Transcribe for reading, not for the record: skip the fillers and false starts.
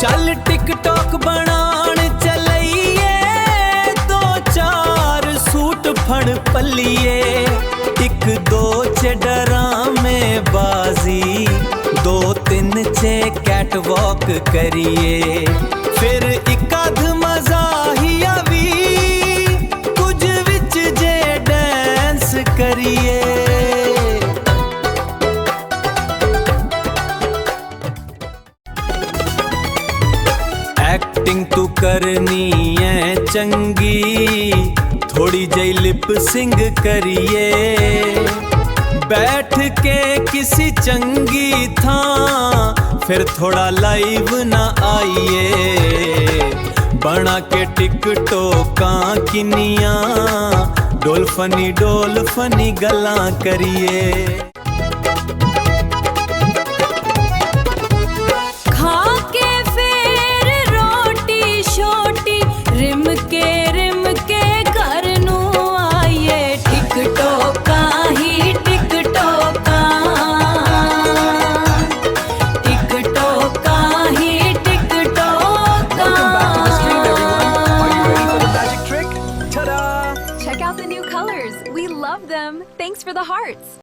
चल टिकटॉक बनान चलइए, दो चार सूट फड़ पलिए, एक दो च डरामे बाजी, दो तीन चे कैटवॉक करिए, फिर एक आध मजाहिया भी कुछ विच जे डांस करिए। एक्टिंग तू करनी है चंगी, थोड़ी जई लिप सिंग करिए, बैठ के किसी चंगी था फिर थोड़ा लाइव ना आइए, बना के टिकटोका किनिया, डोलफनी गल्लां करिए। Check out the new colors. We love them. Thanks for the hearts.